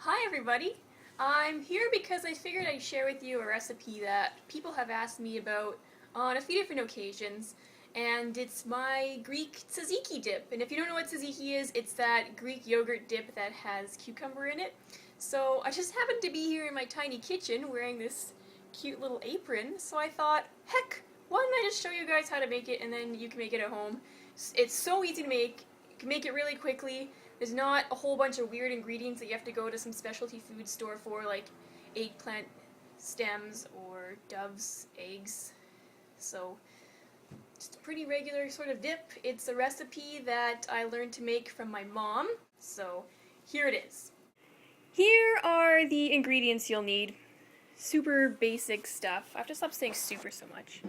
Hi everybody! I'm here because I figured I'd share with you a recipe that people have asked me about on a few different occasions, and it's my Greek tzatziki dip. And if you don't know what tzatziki is, it's that Greek yogurt dip that has cucumber in it. So I just happened to be here in my tiny kitchen wearing this cute little apron, so I thought, heck, why don't I just show you guys how to make it and then you can make it at home. It's so easy to make, you can make it really quickly. There's not a whole bunch of weird ingredients that you have to go to some specialty food store for, like eggplant stems or dove's eggs. So, just a pretty regular sort of dip. It's a recipe that I learned to make from my mom, so here it is. Here are the ingredients you'll need. Super basic stuff. I have to stop saying super so much.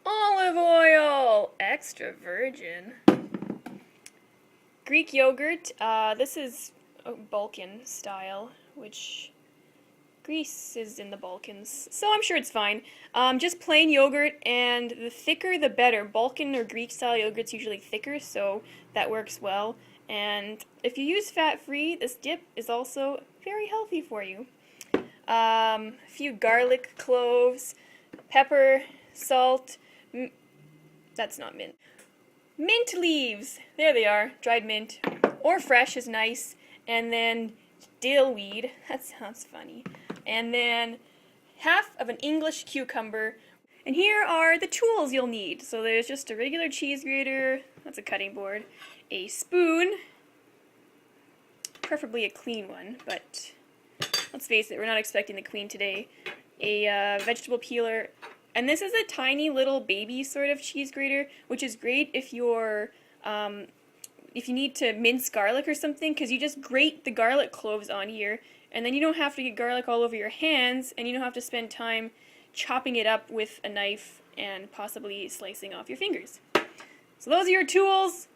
Olive oil! Extra virgin. Greek yogurt, this is Balkan style, which Greece is in the Balkans, so I'm sure it's fine. Just plain yogurt, and the thicker the better. Balkan or Greek style yogurt's usually thicker, so that works well. And if you use fat-free, this dip is also very healthy for you. A few garlic cloves, pepper, salt, that's not mint. Mint leaves! There they are, dried mint. Or fresh is nice. And then dill weed, that sounds funny. And then half of an English cucumber. And here are the tools you'll need. So there's just a regular cheese grater, that's a cutting board, a spoon, preferably a clean one, but let's face it, we're not expecting the queen today. A vegetable peeler. And this is a tiny little baby sort of cheese grater, which is great if you're, if you need to mince garlic or something, because you just grate the garlic cloves on here, and then you don't have to get garlic all over your hands, and you don't have to spend time chopping it up with a knife and possibly slicing off your fingers. So those are your tools,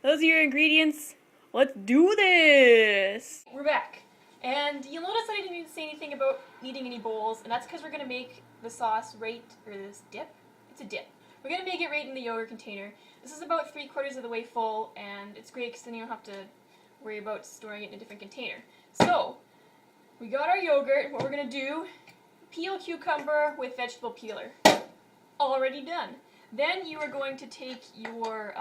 those are your ingredients. Let's do this! We're back. And you'll notice that I didn't say anything about needing any bowls, and that's because we're going to make the sauce right, or this dip. It's a dip. We're going to make it right in the yogurt container. This is about 3/4 of the way full, and it's great because then you don't have to worry about storing it in a different container. So, we got our yogurt. What we're going to do, peel cucumber with vegetable peeler. Already done. Then you are going to take your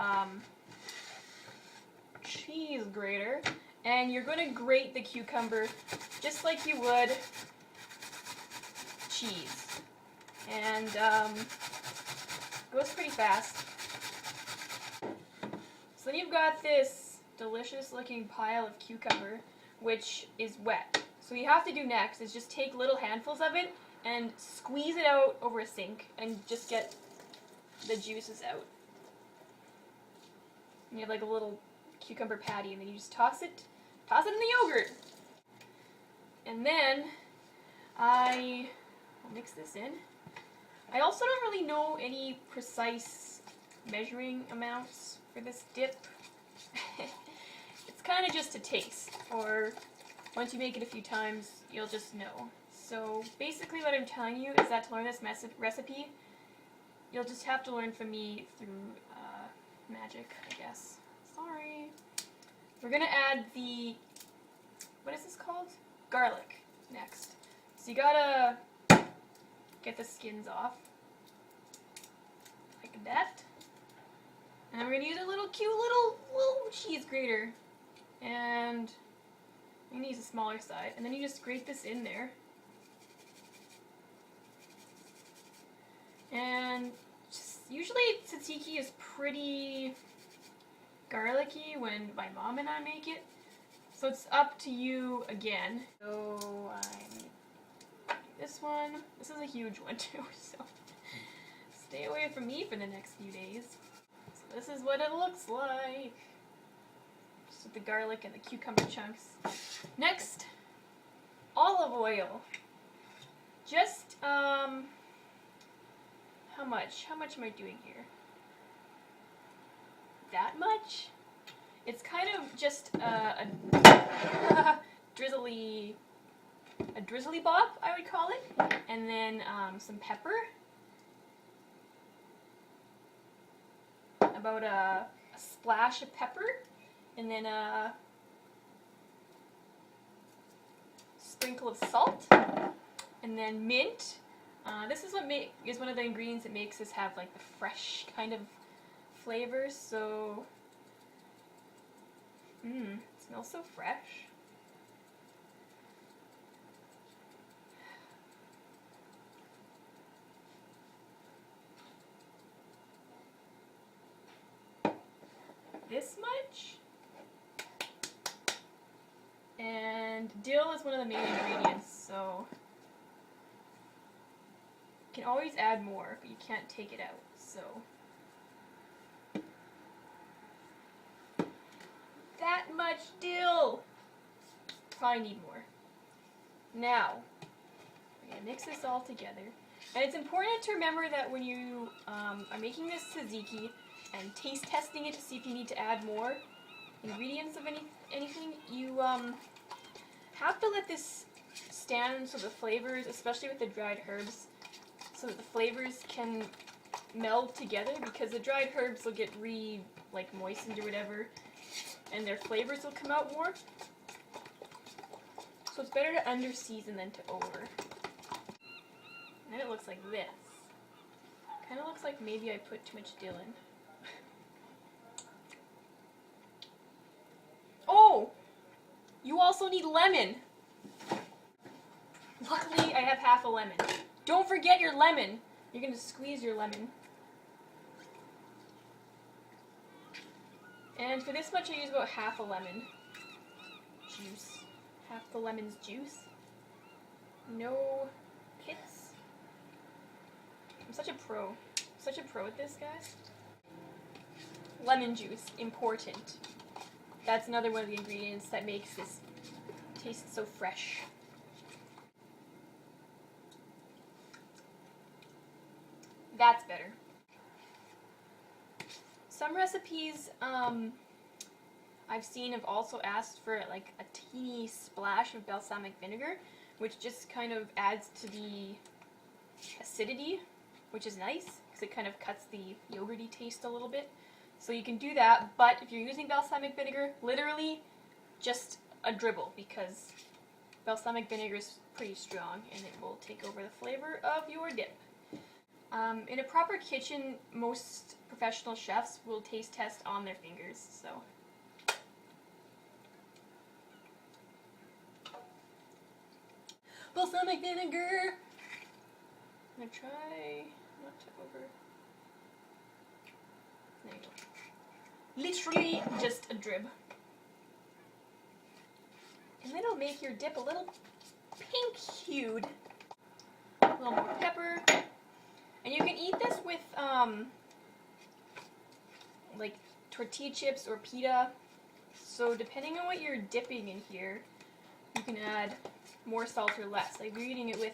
cheese grater, and you're going to grate the cucumber just like you would cheese. And goes pretty fast. So then you've got this delicious looking pile of cucumber, which is wet. So what you have to do next is just take little handfuls of it and squeeze it out over a sink and just get the juices out. And you have like a little cucumber patty, and then you just toss it in the yogurt. And then I'll mix this in. I also don't really know any precise measuring amounts for this dip. It's kind of just a taste, or once you make it a few times, you'll just know. So basically what I'm telling you is that to learn this recipe, you'll just have to learn from me through magic, I guess. Sorry. We're going to add the, what is this called? Garlic next. So you gotta get the skins off, like that. And then we're gonna use a little cute little cheese grater, and I'm gonna use a smaller side. And then you just grate this in there, and usually tzatziki is pretty garlicky when my mom and I make it, so it's up to you again. So this one. This is a huge one too, so stay away from me for the next few days. So this is what it looks like. Just with the garlic and the cucumber chunks. Next, olive oil. Just, how much? How much am I doing here? That much? It's kind of just a drizzly bop, I would call it, and then some pepper, about a splash of pepper, and then sprinkle of salt, and then mint. This is one of the ingredients that makes this have like the fresh kind of flavor. So, it smells so fresh. This much. And dill is one of the main ingredients, so you can always add more, but you can't take it out, so that much dill. Probably need more. Now, we're gonna mix this all together. And it's important to remember that when you are making this tzatziki and taste testing it to see if you need to add more ingredients of anything, you have to let this stand so the flavors, especially with the dried herbs, so that the flavors can meld together, because the dried herbs will get moistened or whatever, and their flavors will come out more. So it's better to under season than to over. And then it looks like this. Kind of looks like maybe I put too much dill in. Oh! You also need lemon! Luckily, I have half a lemon. Don't forget your lemon! You're going to squeeze your lemon. And for this much, I use about half a lemon juice. Half the lemon's juice. No pits. I'm such a pro. Such a pro at this, guys. Lemon juice, important. That's another one of the ingredients that makes this taste so fresh. That's better. Some recipes I've seen have also asked for like a teeny splash of balsamic vinegar, which just kind of adds to the acidity, which is nice because it kind of cuts the yogurty taste a little bit. So you can do that, but if you're using balsamic vinegar, literally just a dribble, because balsamic vinegar is pretty strong and it will take over the flavor of your dip. In a proper kitchen, most professional chefs will taste test on their fingers, so. Balsamic vinegar! I'm gonna try not to over. There you go. Literally just a drib. And then it'll make your dip a little pink hued. A little more pepper. And you can eat this with like tortilla chips or pita. So depending on what you're dipping in here, you can add more salt or less. Like if you're eating it with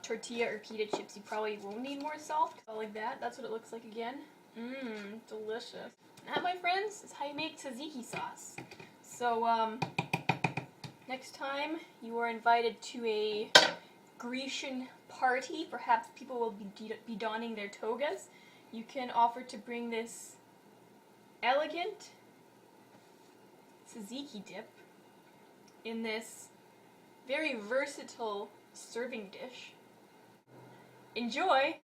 tortilla or pita chips, you probably won't need more salt. Like that. That's what it looks like again. Mmm, delicious. That, my friends, is how you make tzatziki sauce. So, next time you are invited to a Grecian party, perhaps people will be donning their togas, you can offer to bring this elegant tzatziki dip in this very versatile serving dish. Enjoy!